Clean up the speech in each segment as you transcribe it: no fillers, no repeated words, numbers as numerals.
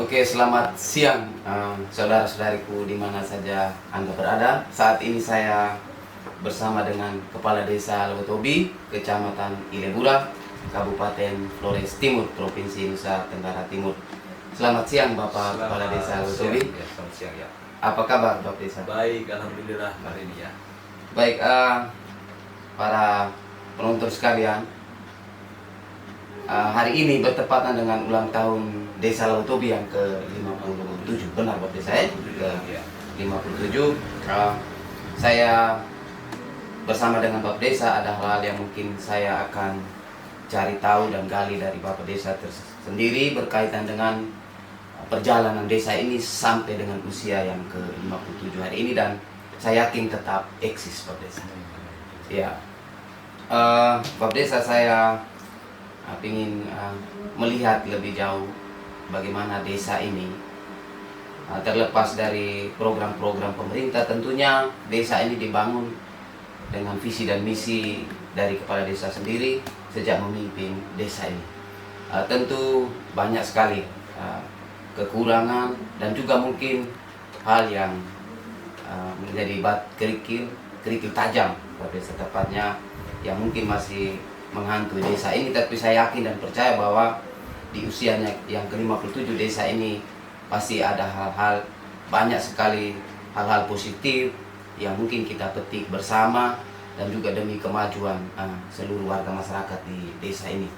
Oke, selamat siang saudara-saudariku di mana saja Anda berada. Saat ini saya bersama dengan Kepala Desa Lewotobi, Kecamatan Ilebura, Kabupaten Flores Timur, Provinsi Nusa Tenggara Timur. Selamat siang Bapak Kepala Desa Lewotobi. Ya, selamat siang ya. Apa kabar Bapak Desa? Baik, alhamdulillah hari ini ya. Baik, para penonton sekalian, hari ini bertepatan dengan ulang tahun Desa Lewotobi yang ke-57. Benar Bapak Desa ya? Ke-57. Saya bersama dengan Bapak Desa ada hal yang mungkin saya akan cari tahu dan gali dari Bapak Desa sendiri berkaitan dengan perjalanan desa ini sampai dengan usia yang ke-57 hari ini, dan saya yakin tetap eksis Bapak Desa. Ya, Bapak Desa, saya ingin melihat lebih jauh bagaimana desa ini terlepas dari program-program pemerintah. Tentunya desa ini dibangun dengan visi dan misi dari kepala desa sendiri sejak memimpin desa ini. Tentu banyak sekali kekurangan dan juga mungkin hal yang menjadi kerikil tajam pada desa tepatnya yang mungkin masih menghantui desa ini. Tapi saya yakin dan percaya bahwa di usianya yang ke-57 desa ini pasti ada banyak sekali hal-hal positif yang mungkin kita petik bersama dan juga demi kemajuan seluruh warga masyarakat di desa ini.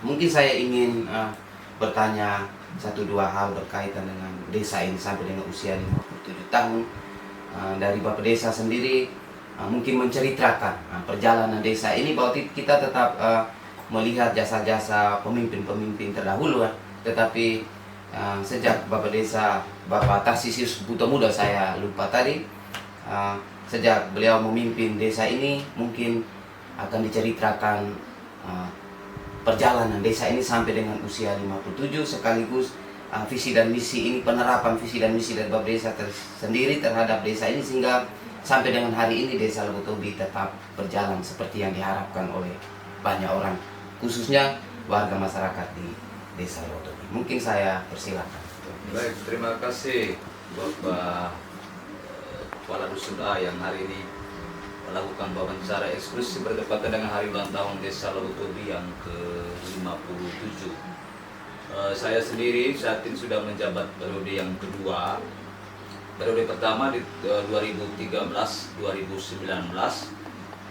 Mungkin saya ingin bertanya satu dua hal berkaitan dengan desa ini sampai dengan usia 57 tahun. Dari Bapak Desa sendiri mungkin menceritakan perjalanan desa ini, bahwa kita tetap melihat jasa-jasa pemimpin-pemimpin terdahulu, tetapi sejak Bapak Desa, Bapak Tarsisius Butomuda, saya lupa tadi, sejak beliau memimpin desa ini, mungkin akan diceritakan perjalanan desa ini sampai dengan usia 57, sekaligus visi dan misi ini, penerapan visi dan misi dari Bapak Desa sendiri terhadap desa ini, sehingga sampai dengan hari ini Desa Lewotobi tetap berjalan seperti yang diharapkan oleh banyak orang, khususnya warga masyarakat di Desa Lewotobi. Mungkin saya persilakan. Baik, terima kasih Bapak Kepala Dusun A yang hari ini melakukan wawancara eksklusif bertepatan dengan hari ulang tahun Desa Lewotobi yang ke-57. Saya sendiri saat ini sudah menjabat periode yang kedua. Periode pertama di 2013-2019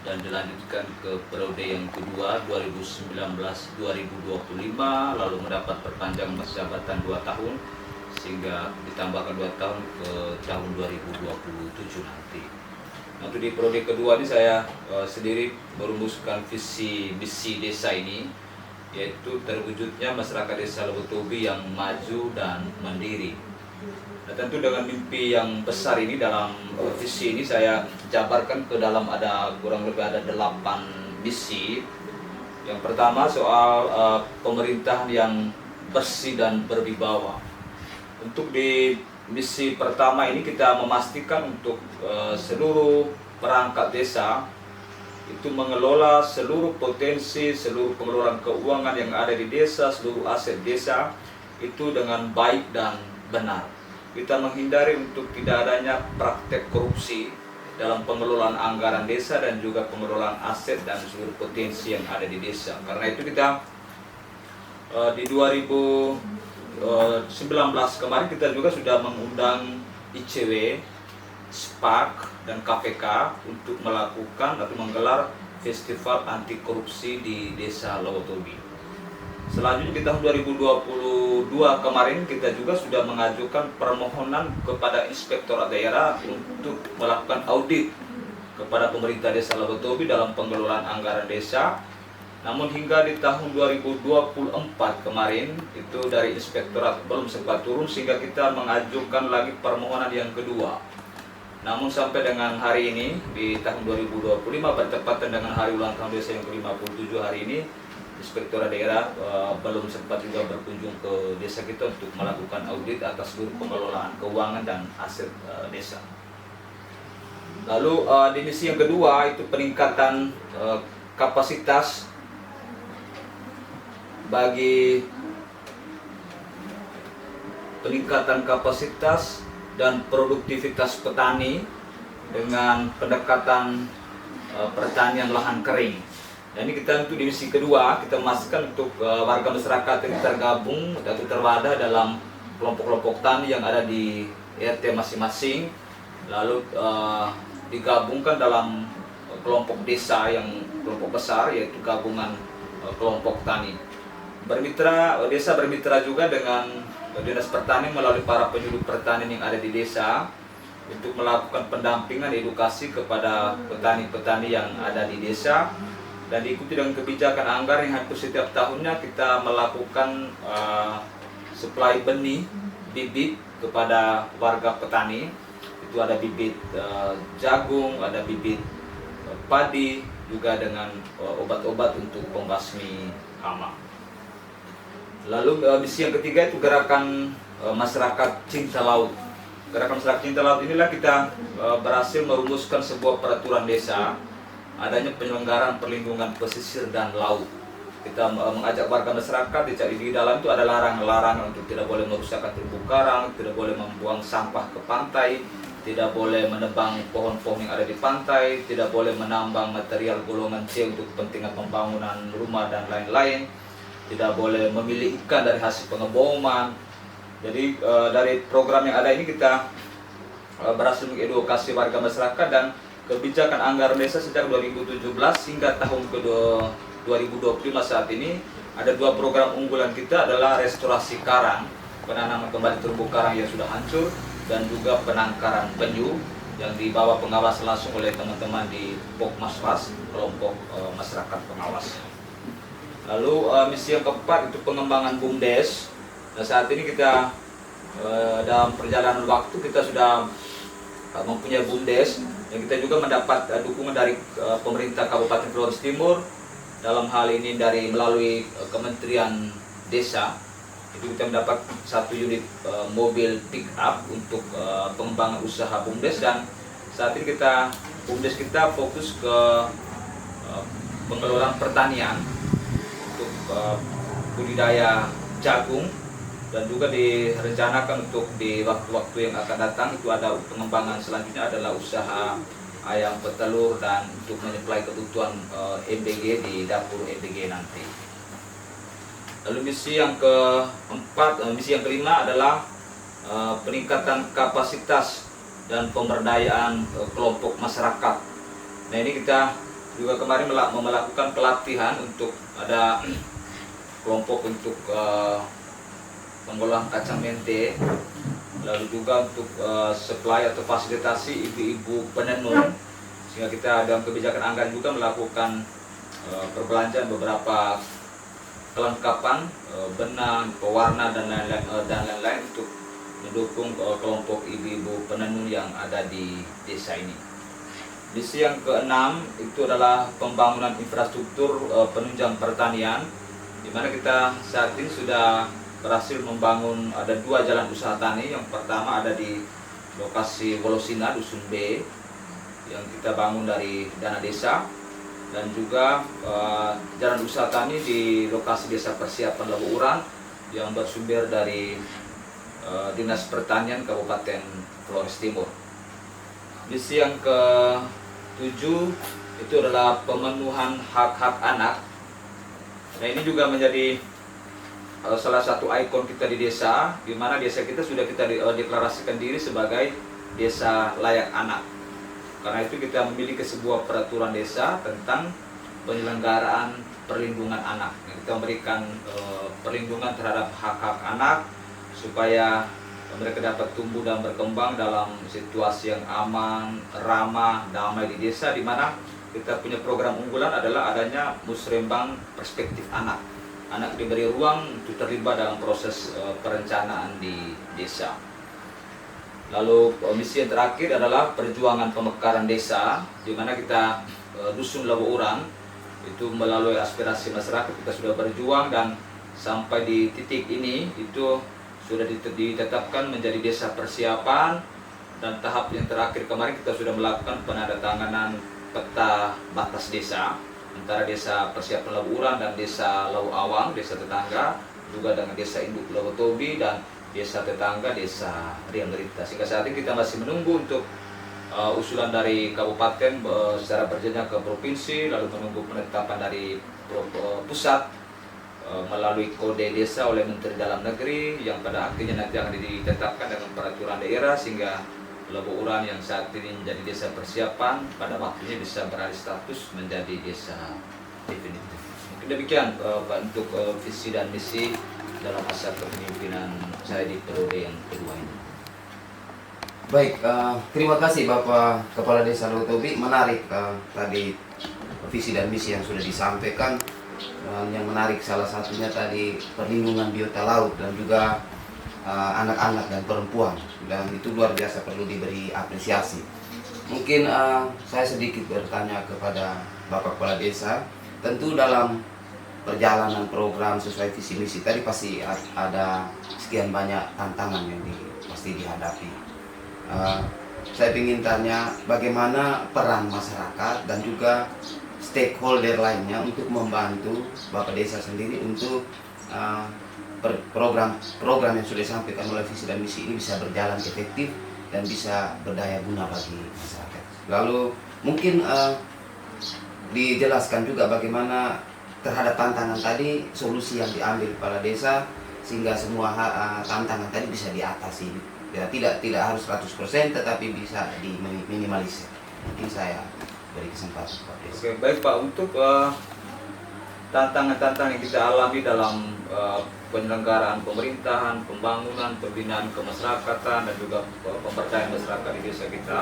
dan dilanjutkan ke periode yang kedua 2019-2025, lalu mendapat perpanjangan masa jabatan 2 tahun sehingga ditambahkan 2 tahun ke tahun 2027 nanti. Nanti di periode kedua ini saya sendiri merumuskan visi misi desa ini, yaitu terwujudnya masyarakat Desa Lewotobi yang maju dan mandiri. Nah, tentu dengan mimpi yang besar ini, dalam visi ini saya jabarkan ke dalam kurang lebih ada 8 misi. Yang pertama soal pemerintahan yang bersih dan berwibawa. Untuk di misi pertama ini kita memastikan untuk seluruh perangkat desa itu mengelola seluruh potensi, seluruh pengelolaan keuangan yang ada di desa, seluruh aset desa itu dengan baik dan benar. Kita menghindari untuk tidak adanya praktek korupsi dalam pengelolaan anggaran desa dan juga pengelolaan aset dan seluruh potensi yang ada di desa. Karena itu kita di 2019 kemarin kita juga sudah mengundang ICW, SPAK, dan KPK untuk melakukan atau menggelar festival anti korupsi di Desa Lewotobi. Selanjutnya di tahun 2022 kemarin kita juga sudah mengajukan permohonan kepada Inspektorat Daerah untuk melakukan audit kepada pemerintah Desa Lewotobi dalam pengelolaan anggaran desa. Namun hingga di tahun 2024 kemarin itu dari Inspektorat belum sempat turun, sehingga kita mengajukan lagi permohonan yang kedua. Namun sampai dengan hari ini di tahun 2025 bertepatan dengan hari ulang tahun desa yang ke-57 hari ini, Inspektorat Daerah belum sempat juga berkunjung ke desa kita untuk melakukan audit atas seluruh pengelolaan keuangan dan aset desa. Lalu di misi yang kedua itu peningkatan kapasitas bagi peningkatan kapasitas dan produktivitas petani dengan pendekatan pertanian lahan kering. Nah, ini kita untuk di misi kedua, kita memastikan untuk warga masyarakat ini tergabung atau terwadah dalam kelompok-kelompok tani yang ada di RT masing-masing, lalu digabungkan dalam kelompok desa yang kelompok besar, yaitu gabungan kelompok tani. Desa bermitra juga dengan Dinas Pertanian melalui para penyuluh pertanian yang ada di desa untuk melakukan pendampingan edukasi kepada petani-petani yang ada di desa, dan diikuti dengan kebijakan anggaran yang hampir setiap tahunnya kita melakukan supply benih bibit kepada warga petani. Itu ada bibit jagung, ada bibit padi, juga dengan obat-obat untuk pembasmi hama. Lalu misi yang ketiga itu gerakan masyarakat cinta laut. Gerakan masyarakat cinta laut inilah kita berhasil merumuskan sebuah peraturan desa adanya penyelenggaraan perlindungan pesisir dan laut. Kita mengajak warga masyarakat di dalam itu ada larangan-larangan untuk tidak boleh merusakkan terumbu karang, tidak boleh membuang sampah ke pantai, tidak boleh menebang pohon-pohon yang ada di pantai, tidak boleh menambang material golongan C untuk kepentingan pembangunan rumah dan lain-lain, tidak boleh memilih ikan dari hasil pengeboman. Jadi dari program yang ada ini kita berhasil mengedukasi warga masyarakat, dan kebijakan anggaran desa sejak 2017 hingga tahun ke 2025 saat ini ada dua program unggulan kita adalah restorasi karang, penanaman kembali terumbu karang yang sudah hancur, dan juga penangkaran penyu yang dibawa pengawas langsung oleh teman-teman di Pokmaswas, kelompok masyarakat pengawas. Lalu misi yang keempat itu pengembangan BUMDes. Nah, saat ini kita dalam perjalanan waktu kita sudah mempunyai BUMDes, dan kita juga mendapat dukungan dari pemerintah Kabupaten Flores Timur, dalam hal ini melalui Kementerian Desa. Itu kita mendapat satu unit mobil pick up untuk pengembangan usaha BUMDes, dan saat ini BUMDes kita fokus ke pengelolaan pertanian untuk budidaya jagung, dan juga direncanakan untuk di waktu-waktu yang akan datang itu ada pengembangan selanjutnya adalah usaha ayam petelur dan untuk menyuplai kebutuhan MBG di dapur MBG nanti. Lalu misi yang kelima adalah peningkatan kapasitas dan pemberdayaan kelompok masyarakat. Nah, ini kita juga kemarin melakukan pelatihan untuk ada kelompok untuk pengolahan kacang mente, lalu juga untuk supply atau fasilitasi ibu-ibu penenun, sehingga kita dalam kebijakan anggaran juga melakukan perbelanjaan beberapa kelengkapan benang, pewarna dan lain-lain untuk mendukung kelompok ibu-ibu penenun yang ada di desa ini. Misi yang keenam itu adalah pembangunan infrastruktur penunjang pertanian, di mana kita saat ini sudah berhasil membangun ada dua jalan usaha tani. Yang pertama ada di lokasi Wolosina, Dusun B, yang kita bangun dari dana desa, dan juga jalan usaha tani di lokasi Desa Persiapan Lawuuran yang bersumber dari Dinas Pertanian Kabupaten Flores Timur. Misi yang ke-7 itu adalah pemenuhan hak-hak anak. Nah, ini juga menjadi salah satu ikon kita di desa, di mana desa kita sudah kita deklarasikan diri sebagai desa layak anak. Karena itu kita memiliki sebuah peraturan desa tentang penyelenggaraan perlindungan anak. Kita memberikan perlindungan terhadap hak-hak anak supaya mereka dapat tumbuh dan berkembang dalam situasi yang aman, ramah, damai di desa, di mana kita punya program unggulan adalah adanya musrembang perspektif anak. Anak diberi ruang untuk terlibat dalam proses perencanaan di desa. Lalu misi yang terakhir adalah perjuangan pemekaran desa, di mana kita Dusun Lawuuran itu melalui aspirasi masyarakat kita sudah berjuang, dan sampai di titik ini itu sudah ditetapkan menjadi desa persiapan, dan tahap yang terakhir kemarin kita sudah melakukan penandatanganan peta batas desa antara desa Persiapan Lawuuran dan desa Lawuawang, desa tetangga, juga dengan desa induk Lawotobi, dan desa tetangga, desa Riang Gerita. Sehingga saat ini kita masih menunggu untuk usulan dari kabupaten secara berjenjang ke provinsi, lalu menunggu penetapan dari pusat melalui kode desa oleh Menteri Dalam Negeri yang pada akhirnya nanti akan ditetapkan dengan peraturan daerah, sehingga Lebo Uran yang saat ini menjadi desa persiapan pada waktunya bisa beralih status menjadi desa definitif. Mungkin demikian Pak untuk visi dan misi dalam masa kepemimpinan saya di periode yang kedua ini. Baik, terima kasih Bapak Kepala Desa Lotobi. Menarik tadi visi dan misi yang sudah disampaikan. Yang menarik salah satunya tadi perlindungan biota laut dan juga anak-anak dan perempuan, dan itu luar biasa perlu diberi apresiasi. Mungkin saya sedikit bertanya kepada Bapak Kepala Desa. Tentu dalam perjalanan program sesuai visi misi tadi pasti ada sekian banyak tantangan yang pasti dihadapi. Saya ingin tanya bagaimana peran masyarakat dan juga stakeholder lainnya untuk membantu Bapak Desa sendiri untuk program yang sudah disampaikan oleh visi dan misi ini bisa berjalan efektif dan bisa berdaya guna bagi masyarakat. Lalu mungkin dijelaskan juga bagaimana terhadap tantangan tadi, solusi yang diambil kepala desa sehingga semua tantangan tadi bisa diatasi. Ya, tidak harus 100% tetapi bisa diminimalisir. Mungkin saya beri kesempatan Pak Desa. Oke, baik Pak, untuk tantangan-tantangan yang kita alami dalam penyelenggaraan pemerintahan, pembangunan, pembinaan kemasyarakatan dan juga pemberdayaan masyarakat di desa kita,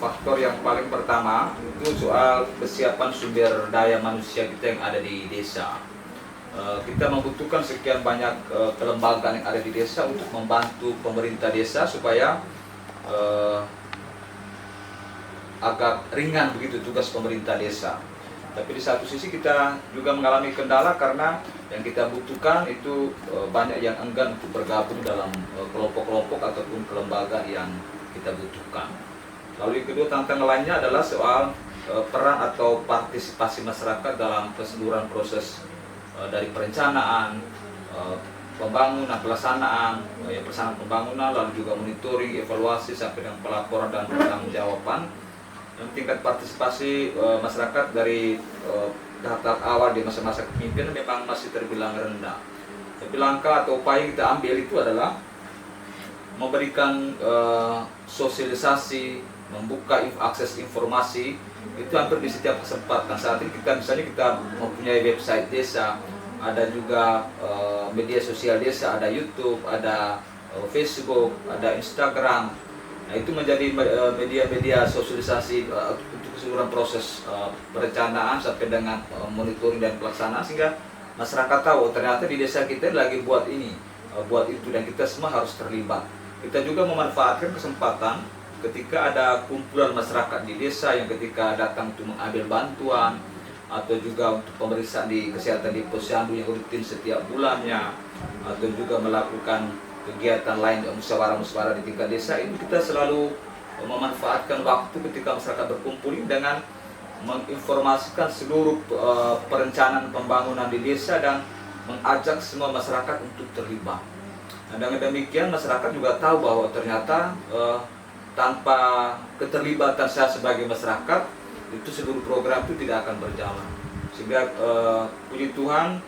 faktor yang paling pertama itu soal kesiapan sumber daya manusia kita yang ada di desa. Kita membutuhkan sekian banyak kelembagaan yang ada di desa untuk membantu pemerintah desa supaya agak ringan begitu tugas pemerintah desa. Tapi di satu sisi kita juga mengalami kendala karena yang kita butuhkan itu banyak yang enggan untuk bergabung dalam kelompok-kelompok ataupun kelembagaan yang kita butuhkan. Lalu yang kedua, tantangan lainnya adalah soal peran atau partisipasi masyarakat dalam keseluruhan proses dari perencanaan, pembangunan, pelaksanaan pembangunan, lalu juga monitoring, evaluasi sampai dengan pelaporan dan pertanggungjawaban. Tingkat partisipasi masyarakat dari tahap awal di masa-masa kepemimpinan memang masih terbilang rendah. Tapi langkah atau upaya yang kita ambil itu adalah memberikan sosialisasi, membuka akses informasi itu hampir di setiap kesempatan. Saat ini kita mempunyai website desa, ada juga media sosial desa, ada YouTube, ada Facebook, ada Instagram. Nah, itu menjadi media-media sosialisasi untuk keseluruhan proses perencanaan sampai dengan monitoring dan pelaksanaan, sehingga masyarakat tahu ternyata di desa kita lagi buat ini, buat itu, dan kita semua harus terlibat. Kita juga memanfaatkan kesempatan ketika ada kumpulan masyarakat di desa yang ketika datang untuk mengambil bantuan atau juga untuk pemeriksaan di kesehatan di posyandu yang rutin setiap bulannya, atau juga melakukan kegiatan lain musyawarah-musyawarah di tingkat desa, ini kita selalu memanfaatkan waktu ketika masyarakat berkumpul dengan menginformasikan seluruh perencanaan pembangunan di desa dan mengajak semua masyarakat untuk terlibat. Nah, dengan demikian masyarakat juga tahu bahwa ternyata tanpa keterlibatan saya sebagai masyarakat itu seluruh program itu tidak akan berjalan. Sehingga puji Tuhan,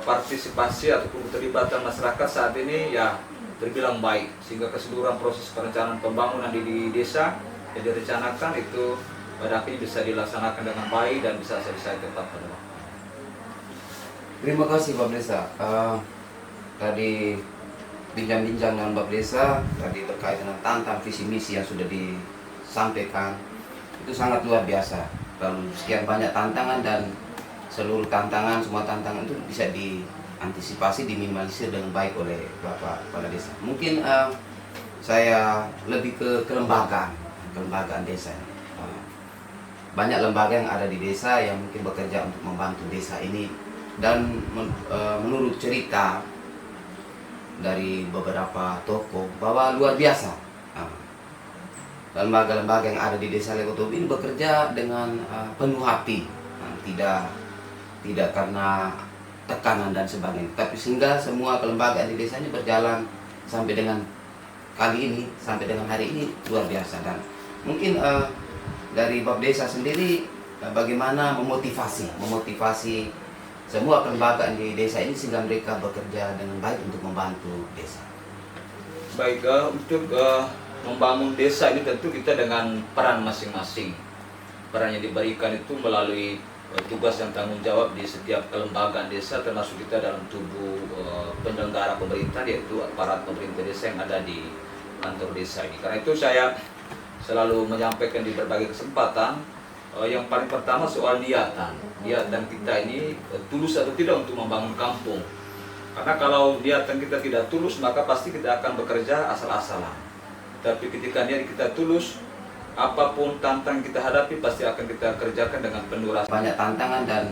partisipasi ataupun keterlibatan masyarakat saat ini ya terbilang baik, sehingga keseluruhan proses perencanaan pembangunan di desa yang direncanakan itu pada akhirnya bisa dilaksanakan dengan baik dan bisa selesai tepat pada waktu. Terima kasih Bapak Desa. Tadi bincang-bincang dengan Bapak Desa tadi terkait dengan tantangan visi misi yang sudah disampaikan itu sangat luar biasa. Dan sekian banyak tantangan dan seluruh tantangan, semua tantangan itu bisa diantisipasi, diminimalisir dengan baik oleh Bapak Kepala Desa. Mungkin saya lebih ke kelembagaan desa. Banyak lembaga yang ada di desa yang mungkin bekerja untuk membantu desa ini, dan menurut cerita dari beberapa tokoh bahwa luar biasa lembaga-lembaga yang ada di desa Legotobi ini bekerja dengan penuh hati, tidak karena tekanan dan sebagainya. Tapi sehingga semua kelembagaan di desa ini berjalan sampai dengan kali ini, sampai dengan hari ini luar biasa. Dan mungkin dari Bab Desa sendiri bagaimana memotivasi semua kelembagaan di desa ini sehingga mereka bekerja dengan baik untuk membantu desa. Baik, untuk membangun desa ini tentu kita dengan peran masing-masing. Peran yang diberikan itu melalui tugas dan tanggung jawab di setiap kelembagaan desa, termasuk kita dalam tubuh penyelenggara pemerintah, yaitu aparat pemerintah desa yang ada di kantor desa ini. Karena itu saya selalu menyampaikan di berbagai kesempatan, yang paling pertama soal niatan kita ini tulus atau tidak untuk membangun kampung. Karena kalau niatan kita tidak tulus, maka pasti kita akan bekerja asal-asalan. Tapi ketika niat kita tulus, apapun tantangan kita hadapi pasti akan kita kerjakan dengan penuh rasa. Banyak tantangan dan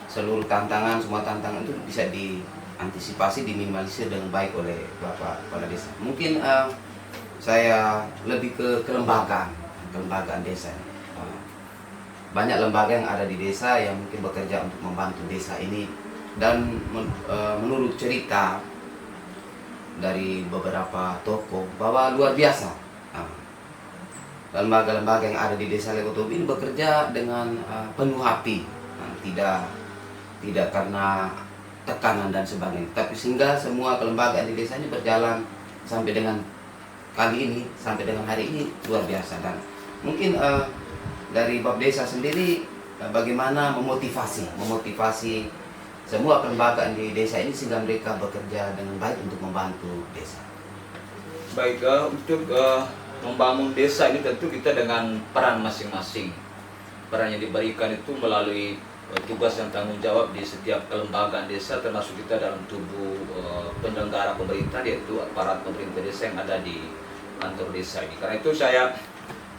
seluruh tantangan, semua tantangan itu bisa diantisipasi, diminimalisir dengan baik oleh Bapak Kepala Desa. Mungkin saya lebih ke kelembagaan desa. Banyak lembaga yang ada di desa yang mungkin bekerja untuk membantu desa ini, dan menurut cerita dari beberapa tokoh bahwa luar biasa lembaga-lembaga yang ada di desa Legotobi ini bekerja dengan penuh hati, tidak karena tekanan dan sebagainya. Tapi sehingga semua kelembagaan di desa ini berjalan sampai dengan kali ini, sampai dengan hari ini luar biasa. Dan mungkin dari Bab Desa sendiri bagaimana memotivasi semua kelembagaan di desa ini sehingga mereka bekerja dengan baik untuk membantu desa. Baik, untuk membangun desa ini tentu kita dengan peran masing-masing. Peran yang diberikan itu melalui tugas dan tanggung jawab di setiap kelembagaan desa, termasuk kita dalam tubuh penyelenggara pemerintah, yaitu aparat pemerintah desa yang ada di kantor desa ini. Karena itu saya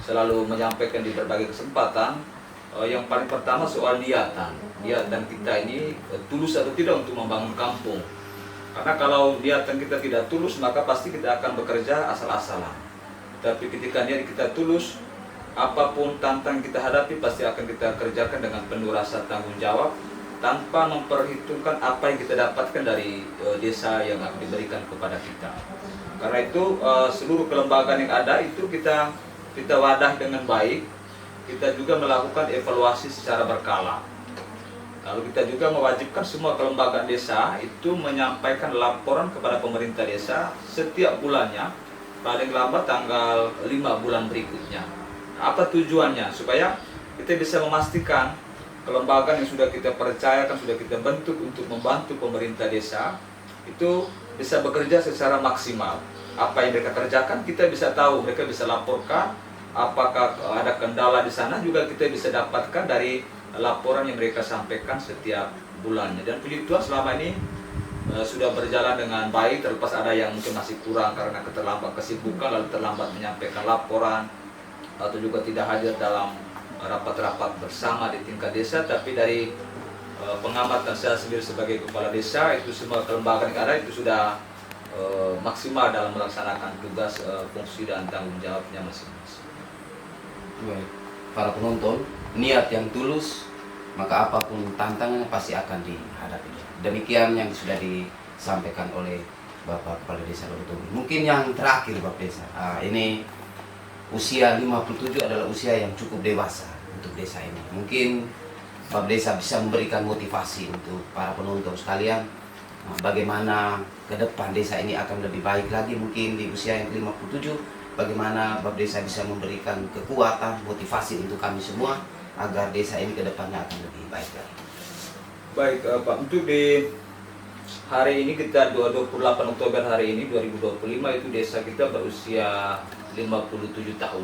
selalu menyampaikan di berbagai kesempatan, yang paling pertama soal niatan kita ini tulus atau tidak untuk membangun kampung. Karena kalau niatan kita tidak tulus, maka pasti kita akan bekerja asal-asalan. Tapi ketika niat kita tulus, apapun tantangan kita hadapi pasti akan kita kerjakan dengan penuh rasa tanggung jawab, tanpa memperhitungkan apa yang kita dapatkan dari desa yang akan diberikan kepada kita. Karena itu seluruh kelembagaan yang ada itu kita wadah dengan baik. Kita juga melakukan evaluasi secara berkala. Lalu kita juga mewajibkan semua kelembagaan desa itu menyampaikan laporan kepada pemerintah desa setiap bulannya, paling lambat tanggal 5 bulan berikutnya. Apa tujuannya? Supaya kita bisa memastikan kelembagaan yang sudah kita percayakan, sudah kita bentuk untuk membantu pemerintah desa itu bisa bekerja secara maksimal. Apa yang mereka kerjakan kita bisa tahu, mereka bisa laporkan. Apakah ada kendala di sana juga kita bisa dapatkan dari laporan yang mereka sampaikan setiap bulannya. Dan puji Tuhan selama ini sudah berjalan dengan baik, terlepas ada yang mungkin masih kurang karena keterlambat kesibukan, lalu terlambat menyampaikan laporan, atau juga tidak hadir dalam rapat-rapat bersama di tingkat desa. Tapi dari pengamatan saya sendiri sebagai kepala desa, itu semua kelembagaan yang ada itu sudah maksimal dalam melaksanakan tugas, fungsi dan tanggung jawabnya masing-masing. Baik, para penonton, niat yang tulus, maka apapun tantangannya pasti akan dihadapi. Demikian yang sudah disampaikan oleh Bapak Kepala Desa Legotobi. Mungkin yang terakhir Bapak Desa, ini usia 57 adalah usia yang cukup dewasa untuk desa ini. Mungkin Bapak Desa bisa memberikan motivasi untuk para penonton sekalian, bagaimana ke depan desa ini akan lebih baik lagi. Mungkin di usia yang 57, bagaimana Bapak Desa bisa memberikan kekuatan, motivasi untuk kami semua agar desa ini ke depannya akan lebih baik lagi. Baik Pak, untuk di hari ini kita 28 Oktober hari ini 2025 itu desa kita berusia 57 tahun.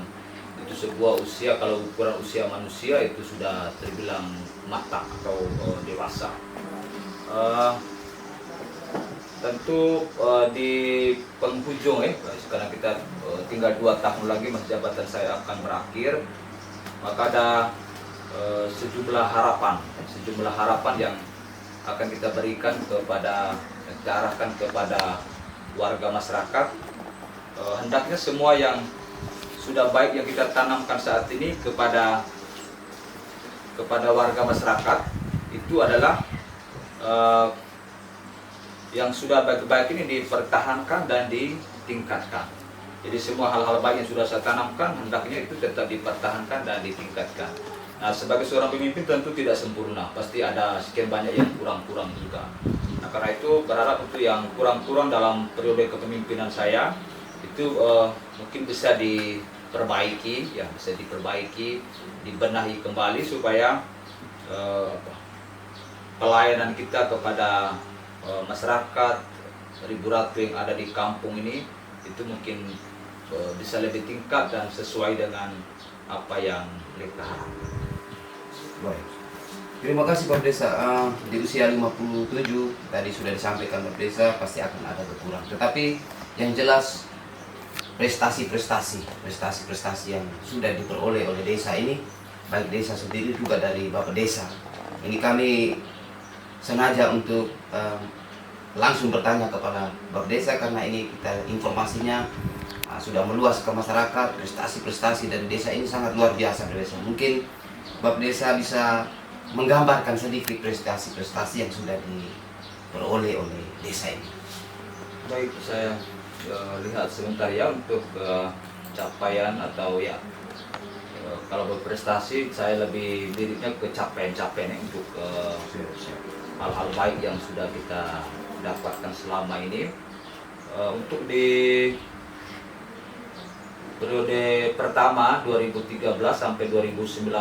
Itu sebuah usia, kalau ukuran usia manusia itu sudah terbilang matang atau dewasa. Tentu di penghujung sekarang kita tinggal 2 tahun lagi masa jabatan saya akan berakhir, maka ada sejumlah harapan yang akan kita berikan diarahkan kepada warga masyarakat. Hendaknya semua yang sudah baik yang kita tanamkan saat ini kepada warga masyarakat itu adalah yang sudah baik-baik ini dipertahankan dan ditingkatkan. Jadi semua hal-hal baik yang sudah saya tanamkan hendaknya itu tetap dipertahankan dan ditingkatkan. Nah, sebagai seorang pemimpin tentu tidak sempurna, pasti ada sekian banyak yang kurang-kurang juga. Nah, karena itu berharap untuk yang kurang-kurang dalam periode kepemimpinan saya itu mungkin bisa diperbaiki, ya bisa diperbaiki, dibenahi kembali supaya pelayanan kita kepada masyarakat Ribu Ratu yang ada di kampung ini itu mungkin bisa lebih tingkat dan sesuai dengan apa yang mereka harapkan. Baik. Terima kasih Pak Desa. Di usia 57 tadi sudah disampaikan Pak Desa pasti akan ada kekurangan. Tetapi yang jelas prestasi yang sudah diperoleh oleh desa ini, baik desa sendiri juga dari Bapak Desa. Ini kami sengaja untuk langsung bertanya kepada Bapak Desa karena ini kita informasinya sudah meluas ke masyarakat. Prestasi dari desa ini sangat luar biasa Bapak Desa. Mungkin Bapak Desa bisa menggambarkan sedikit prestasi yang sudah diperoleh oleh desa ini. Baik, saya lihat sebentar ya untuk capaian atau ya kalau berprestasi saya lebih liriknya ke capaian-capaian untuk hal-hal baik yang sudah kita dapatkan selama ini. Untuk di periode pertama 2013 sampai 2019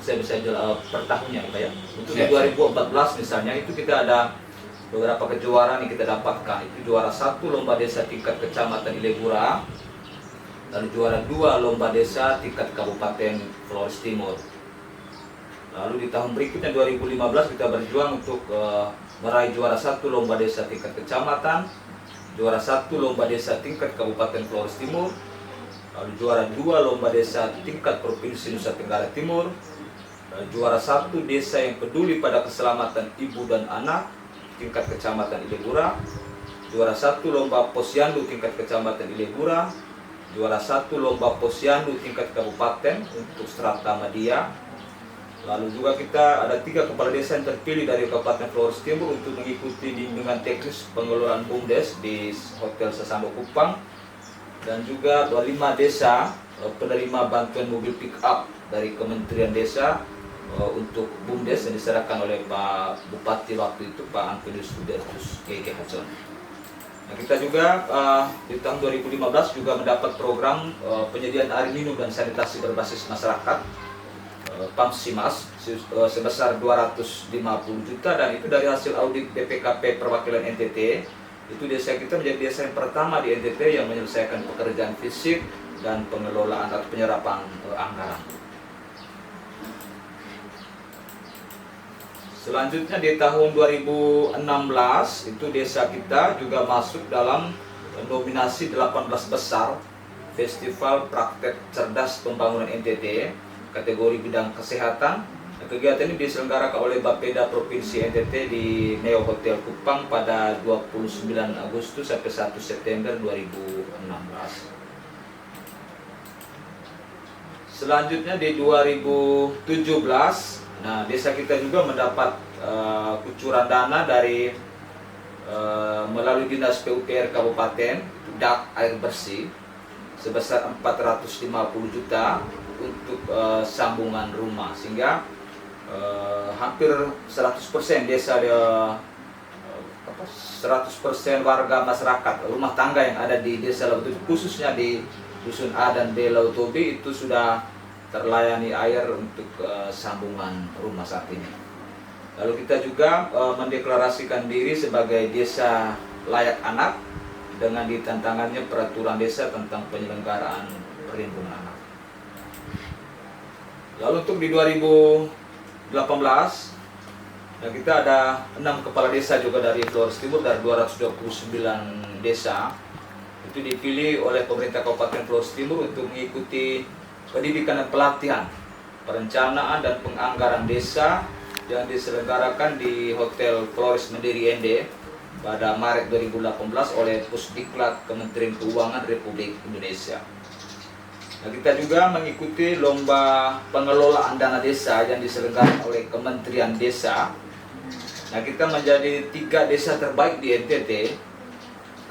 saya bisa per tahunnya Pak ya. Untuk di 2014 misalnya itu kita ada beberapa kejuaraan yang kita dapatkan. Itu juara 1 lomba desa tingkat kecamatan Ilegura, lalu juara 2 lomba desa tingkat Kabupaten Flores Timur. Lalu di tahun berikutnya 2015 kita berjuang untuk meraih juara 1 lomba desa tingkat kecamatan, juara 1 lomba desa tingkat Kabupaten Flores Timur, lalu juara 2 lomba desa tingkat Provinsi Nusa Tenggara Timur, juara 1 desa yang peduli pada keselamatan ibu dan anak tingkat kecamatan Ilegura, juara 1 lomba posyandu tingkat kecamatan Ilegura, juara 1 lomba posyandu tingkat kabupaten untuk strata media. Lalu juga kita ada 3 kepala desa yang terpilih dari Kabupaten Flores Timur untuk mengikuti bimbingan teknis pengelolaan BUMDes di Hotel Sasando Kupang, dan juga 5 desa penerima bantuan mobil pick up dari Kementerian Desa untuk BUMDes yang diserahkan oleh Pak Bupati waktu itu, Pak Antonius Hubertus G.G. Hudson. Nah, kita juga di tahun 2015 juga mendapat program penyediaan air minum dan sanitasi berbasis masyarakat PAMSIMAS sebesar 250 juta, dan itu dari hasil audit BPKP perwakilan NTT. Itu desa kita menjadi desa yang pertama di NTT yang menyelesaikan pekerjaan fisik dan pengelolaan atau penyerapan anggaran. Selanjutnya di tahun 2016 itu desa kita juga masuk dalam nominasi 18 besar Festival Praktek Cerdas Pembangunan NTT kategori bidang kesehatan. Kegiatan ini diselenggarakan oleh Bapeda Provinsi NTT di Neo Hotel Kupang pada 29 Agustus sampai 1 September 2016. Selanjutnya di 2017, nah desa kita juga mendapat kucuran dana dari melalui Dinas PUPR Kabupaten DAK air bersih sebesar 450 juta untuk sambungan rumah, sehingga hampir 100% desa 100% warga masyarakat rumah tangga yang ada di desa Lautobi, khususnya di Dusun A dan B Lautobi itu sudah terlayani air untuk sambungan rumah saat ini. Lalu kita juga mendeklarasikan diri sebagai desa layak anak dengan ditantangannya peraturan desa tentang penyelenggaraan perlindungan anak. Lalu untuk di 2018, nah kita ada 6 kepala desa juga dari Flores Timur dari 229 desa. Itu dipilih oleh pemerintah Kabupaten Flores Timur untuk mengikuti pendidikan dan pelatihan perencanaan dan penganggaran desa yang diselenggarakan di Hotel Flores Mandiri ND pada Maret 2018 oleh Pusdiklat Kementerian Keuangan Republik Indonesia. Nah, kita juga mengikuti lomba pengelolaan dana desa yang diselenggarakan oleh Kementerian Desa. Nah, kita menjadi 3 desa terbaik di NTT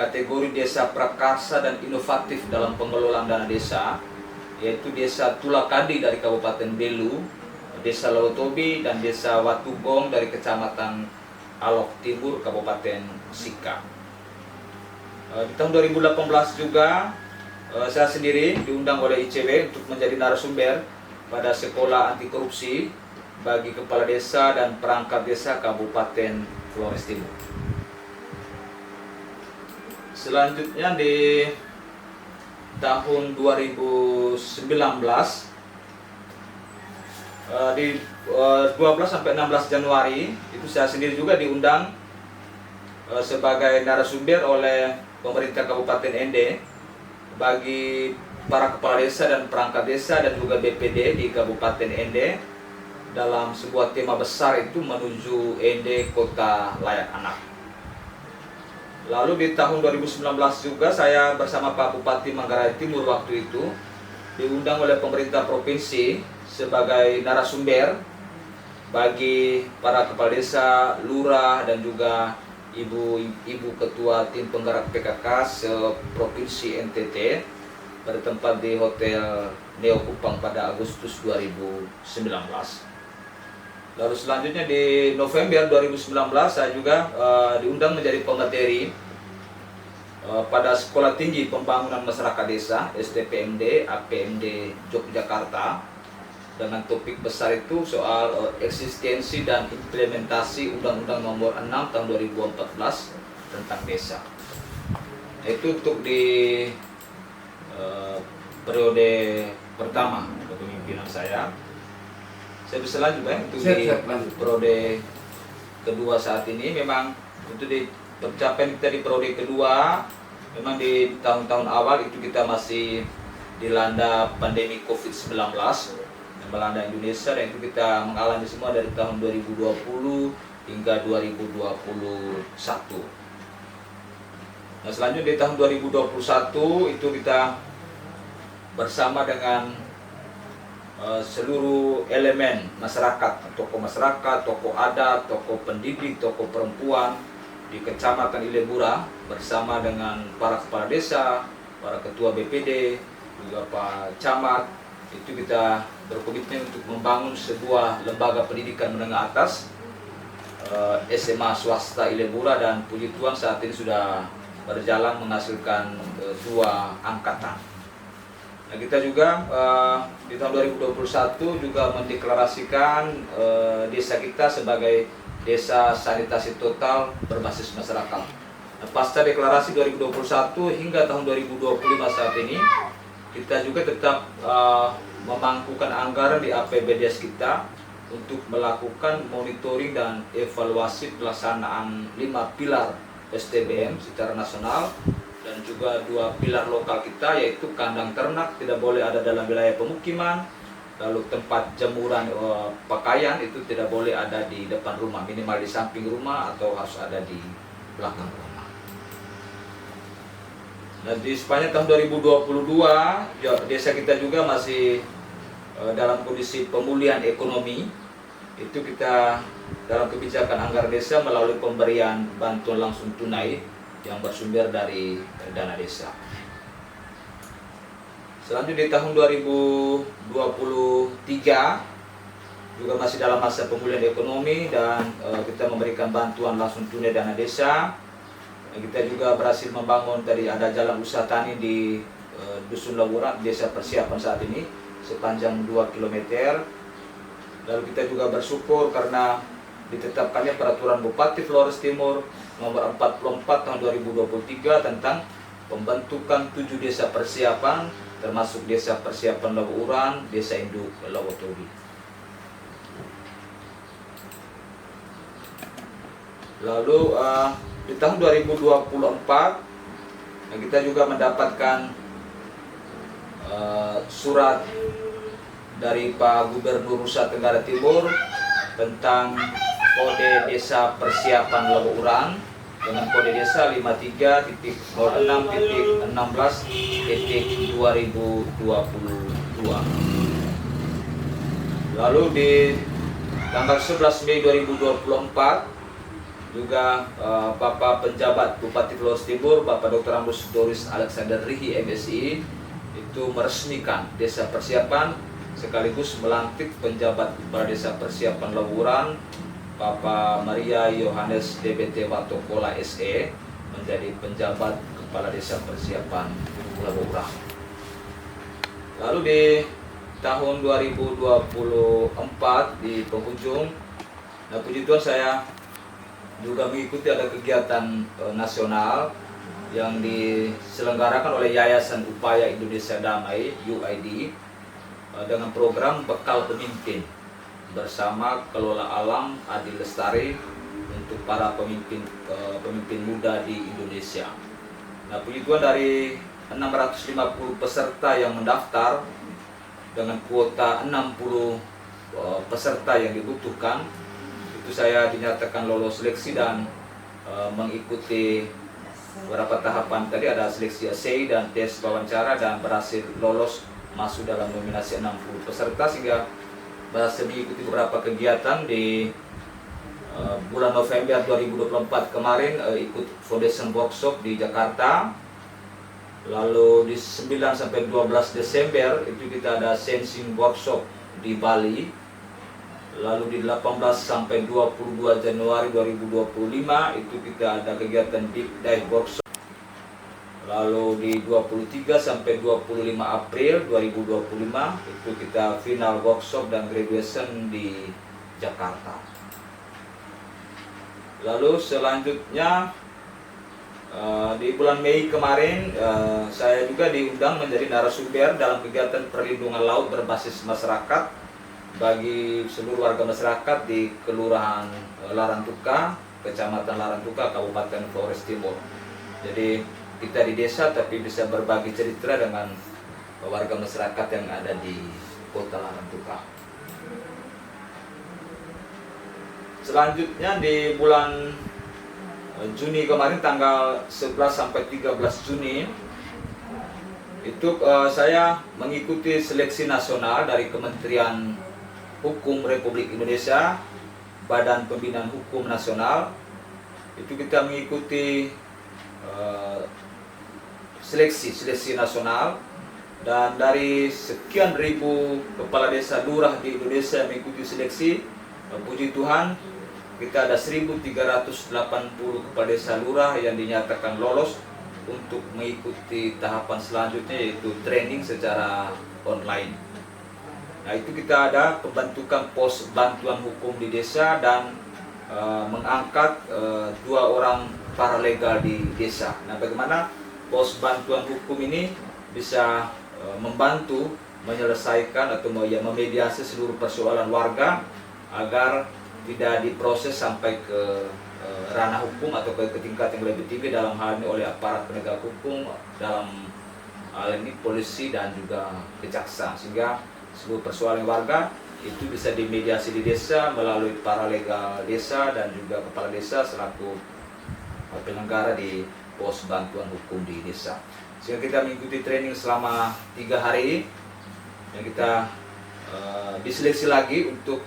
kategori desa prakarsa dan inovatif dalam pengelolaan dana desa, yaitu Desa Tulakadi dari Kabupaten Belu, Desa Lawotobi, dan Desa Watugong dari Kecamatan Alok Timur, Kabupaten Sika. Di tahun 2018 juga saya sendiri diundang oleh ICW untuk menjadi narasumber pada Sekolah Anti Korupsi bagi kepala desa dan perangkat desa Kabupaten Flores Timur. Selanjutnya di tahun 2019 di 12 sampai 16 Januari itu saya sendiri juga diundang sebagai narasumber oleh pemerintah Kabupaten ND bagi para kepala desa dan perangkat desa dan juga BPD di Kabupaten ND dalam sebuah tema besar, itu menuju ND Kota Layak Anak. Lalu di tahun 2019 juga saya bersama Pak Bupati Manggarai Timur waktu itu diundang oleh pemerintah provinsi sebagai narasumber bagi para kepala desa, lurah, dan juga ibu ketua tim penggerak PKK se-Provinsi NTT bertempat di Hotel Neo Kupang pada Agustus 2019. Lalu selanjutnya di November 2019 saya juga diundang menjadi pemateri pada Sekolah Tinggi Pembangunan Masyarakat Desa STPMD APMD Yogyakarta dengan topik besar itu soal eksistensi dan implementasi Undang-Undang Nomor 6 Tahun 2014 tentang desa. Itu untuk di periode pertama kepemimpinan saya. Saya bisa lanjut untuk di periode kedua saat ini. Memang untuk di pencapaian kita di periode kedua, memang di tahun-tahun awal itu kita masih dilanda pandemi COVID-19 yang melanda Indonesia, dan itu kita mengalami semua dari tahun 2020 hingga 2021. Nah, selanjutnya di tahun 2021 itu kita bersama dengan seluruh elemen masyarakat, tokoh masyarakat, tokoh adat, tokoh pendidik, tokoh perempuan di Kecamatan Ilebura bersama dengan para kepala desa, para ketua BPD, juga Pak Camat, itu kita berkomitmen untuk membangun sebuah lembaga pendidikan menengah atas SMA swasta Ilebura, dan puji Tuhan saat ini sudah berjalan menghasilkan 2 angkatan. Nah, kita juga di tahun 2021 juga mendeklarasikan desa kita sebagai desa sanitasi total berbasis masyarakat. Nah, pasca deklarasi 2021 hingga tahun 2025 saat ini, kita juga tetap memangkukan anggaran di APBDes kita untuk melakukan monitoring dan evaluasi pelaksanaan 5 pilar STBM secara nasional, dan juga 2 pilar lokal kita, yaitu kandang ternak tidak boleh ada dalam wilayah pemukiman, lalu tempat jemuran pakaian itu tidak boleh ada di depan rumah, minimal di samping rumah atau harus ada di belakang rumah. Nah, di sepanjang tahun 2022 desa kita juga masih dalam kondisi pemulihan ekonomi. Itu kita dalam kebijakan anggaran desa melalui pemberian bantuan langsung tunai yang bersumber dari dana desa. Selanjutnya di tahun 2023 juga masih dalam masa pemulihan ekonomi, dan kita memberikan bantuan langsung tunai dana desa. Kita juga berhasil membangun tadi ada jalan usaha tani di Dusun Lawura, desa Persiapan saat ini, sepanjang 2 km. Lalu kita juga bersyukur karena ditetapkannya peraturan Bupati Flores Timur nomor 44 tahun 2023 tentang pembentukan 7 desa persiapan, termasuk desa persiapan Lawuran, desa induk Lawotobi. Lalu di tahun 2024 kita juga mendapatkan surat dari Pak Gubernur Nusa Tenggara Timur tentang kode desa persiapan Lawuran dengan kode desa 53.06.16.2022. Lalu di tanggal 11 Mei 2024 juga Bapak Penjabat Bupati Flores Timur, Bapak Dr. Ambus Doris Alexander Rihi MSI, itu meresmikan Desa Persiapan sekaligus melantik penjabat Kepala Desa Persiapan Lewuran, Bapak Maria Yohanes DBT Watokola SE, menjadi penjabat Kepala Desa Persiapan Lewuran. Lalu di tahun 2024 di penghujung, nah puji Tuhan saya juga mengikuti ada kegiatan nasional yang diselenggarakan oleh Yayasan Upaya Indonesia Damai UID dengan program Bekal Pemimpin bersama Kelola Alam Adil Lestari untuk para pemimpin muda di Indonesia. Nah puji Tuhan, dari 650 peserta yang mendaftar dengan kuota 60 peserta yang dibutuhkan, itu saya dinyatakan lolos seleksi dan mengikuti beberapa tahapan. Tadi ada seleksi essay dan tes wawancara, dan berhasil lolos masuk dalam nominasi 60 peserta, sehingga berhasil mengikuti beberapa kegiatan di bulan November 2024 kemarin, ikut foundation workshop di Jakarta. Lalu di 9 sampai 12 Desember itu kita ada sensing workshop di Bali. Lalu di 18 sampai 22 Januari 2025 itu kita ada kegiatan deep dive workshop. Lalu di 23 sampai 25 April 2025 itu kita final workshop dan graduation di Jakarta. Lalu selanjutnya di bulan Mei kemarin saya juga diundang menjadi narasumber dalam kegiatan perlindungan laut berbasis masyarakat bagi seluruh warga masyarakat di Kelurahan Larantuka, Kecamatan Larantuka, Kabupaten Flores Timur. Jadi kita di desa tapi bisa berbagi cerita dengan warga masyarakat yang ada di Kota Larantuka. Selanjutnya di bulan Juni kemarin, tanggal 11 sampai 13 Juni itu saya mengikuti seleksi nasional dari Kementerian Hukum Republik Indonesia, Badan Pembinaan Hukum Nasional. Itu kita mengikuti seleksi nasional, dan dari sekian ribu kepala desa lurah di Indonesia yang mengikuti seleksi, puji Tuhan kita ada 1.380 kepala desa lurah yang dinyatakan lolos untuk mengikuti tahapan selanjutnya, yaitu training secara online. Nah itu kita ada pembentukan pos bantuan hukum di desa dan mengangkat 2 orang paralegal di desa. Nah bagaimana pos bantuan hukum ini bisa membantu menyelesaikan atau memediasi seluruh persoalan warga agar tidak diproses sampai ke ranah hukum atau ke tingkat yang lebih tinggi, dalam hal ini oleh aparat penegak hukum, dalam hal ini polisi dan juga kejaksaan, sehingga seluruh persoalan warga itu bisa dimediasi di desa melalui paralegal desa dan juga kepala desa selaku penyelenggara di pos bantuan hukum di desa. Sehingga kita mengikuti training selama 3 hari yang kita diseleksi lagi untuk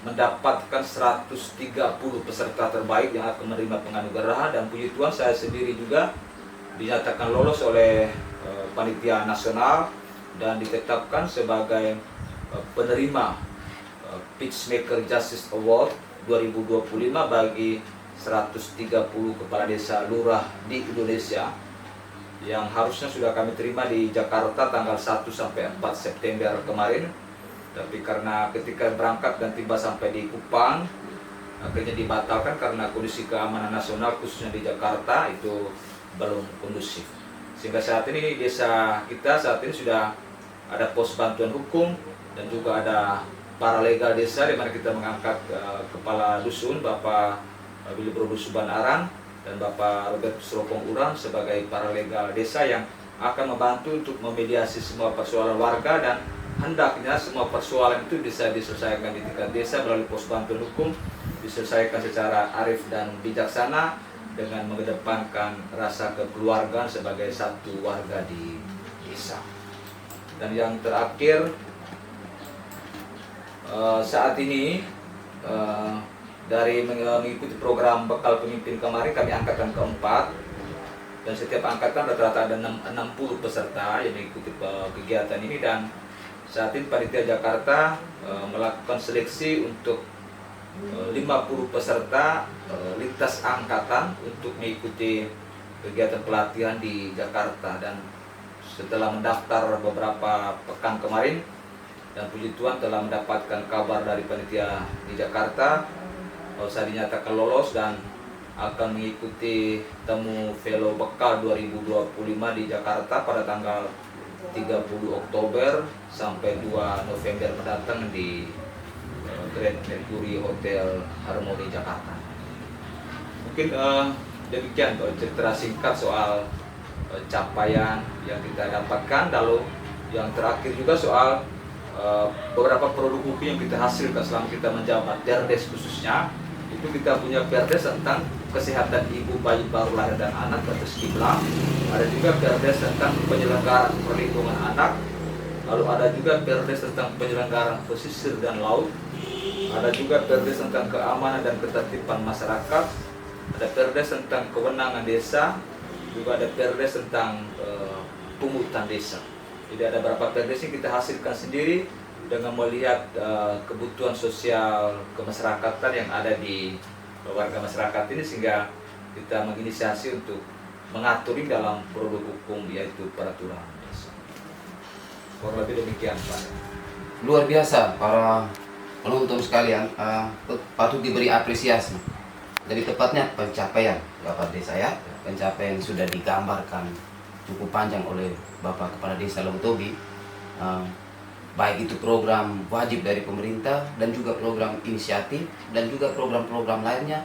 mendapatkan 130 peserta terbaik yang akan menerima penganugerahan. Dan puji Tuhan saya sendiri juga dinyatakan lolos oleh panitia nasional dan ditetapkan sebagai penerima Peacemaker Justice Award 2025 bagi 130 kepala desa lurah di Indonesia yang harusnya sudah kami terima di Jakarta tanggal 1 sampai 4 September kemarin. Tapi karena ketika berangkat dan tiba sampai di Kupang, akhirnya dibatalkan karena kondisi keamanan nasional khususnya di Jakarta itu belum kondusif. Sehingga saat ini desa kita saat ini sudah ada pos bantuan hukum dan juga ada paralegal desa, di mana kita mengangkat kepala dusun Bapak Willy Brodus Suban Aran dan Bapak Robert Seropong Urang sebagai paralegal desa yang akan membantu untuk memediasi semua persoalan warga, dan hendaknya semua persoalan itu bisa diselesaikan di tingkat desa melalui pos bantuan hukum, diselesaikan secara arif dan bijaksana dengan mengedepankan rasa kekeluargaan sebagai satu warga di desa. Dan yang terakhir, saat ini dari mengikuti program bekal pemimpin kemarin kami angkatan keempat, dan setiap angkatan rata-rata ada 60 peserta yang mengikuti kegiatan ini. Dan saat ini Panitia Jakarta melakukan seleksi untuk 50 peserta lintas angkatan untuk mengikuti kegiatan pelatihan di Jakarta. Dan setelah mendaftar beberapa pekan kemarin, dan puji Tuhan telah mendapatkan kabar dari panitia di Jakarta, saya dinyatakan lolos dan akan mengikuti temu Fellow Bekal 2025 di Jakarta pada tanggal 30 Oktober sampai 2 November mendatang di Grand Mercury Hotel Harmony Jakarta. Mungkin demikian cerita singkat soal capaian yang kita dapatkan. Lalu yang terakhir juga soal beberapa produk hukum yang kita hasilkan selama kita menjabat, Perdes khususnya. Itu kita punya Perdes tentang kesehatan ibu, bayi baru lahir dan anak atau SKIMLA. Ada juga Perdes tentang penyelenggaraan perlindungan anak. Lalu ada juga Perdes tentang penyelenggaraan pesisir dan laut. Ada juga Perdes tentang keamanan dan ketertiban masyarakat. Ada Perdes tentang kewenangan desa. Juga ada Perdes tentang pungutan desa. Jadi ada beberapa Perdes yang kita hasilkan sendiri dengan melihat kebutuhan sosial kemasyarakatan yang ada di warga masyarakat ini, sehingga kita menginisiasi untuk mengatur dalam produk hukum, yaitu peraturan desa. Kurang lebih demikian, Pak. Luar biasa para penonton sekalian, patut diberi apresiasi. Jadi tepatnya pencapaian Bapak Desa ya, pencapaian sudah digambarkan cukup panjang oleh Bapak Kepala Desa Lemotobi, baik itu program wajib dari pemerintah dan juga program inisiatif dan juga program-program lainnya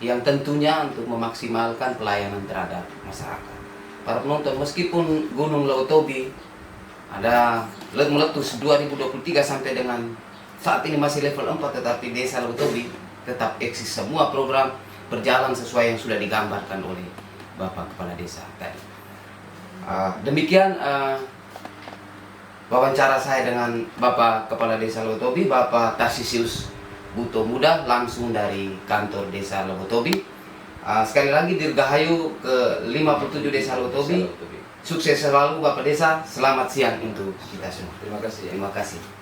yang tentunya untuk memaksimalkan pelayanan terhadap masyarakat. Para penonton, meskipun Gunung Lemotobi ada meletus 2023 sampai dengan saat ini masih level 4, tetapi Desa Lemotobi tetap eksis, semua program berjalan sesuai yang sudah digambarkan oleh Bapak Kepala Desa tadi. Demikian wawancara saya dengan Bapak Kepala Desa Lemotobi, Bapak Tarsisius Buto Muda, langsung dari kantor Desa Lemotobi. Sekali lagi dirgahayu ke 57 Desa Lemotobi. Sukses selalu Bapak Desa. Selamat siang untuk kita semua. Terima kasih. Terima kasih.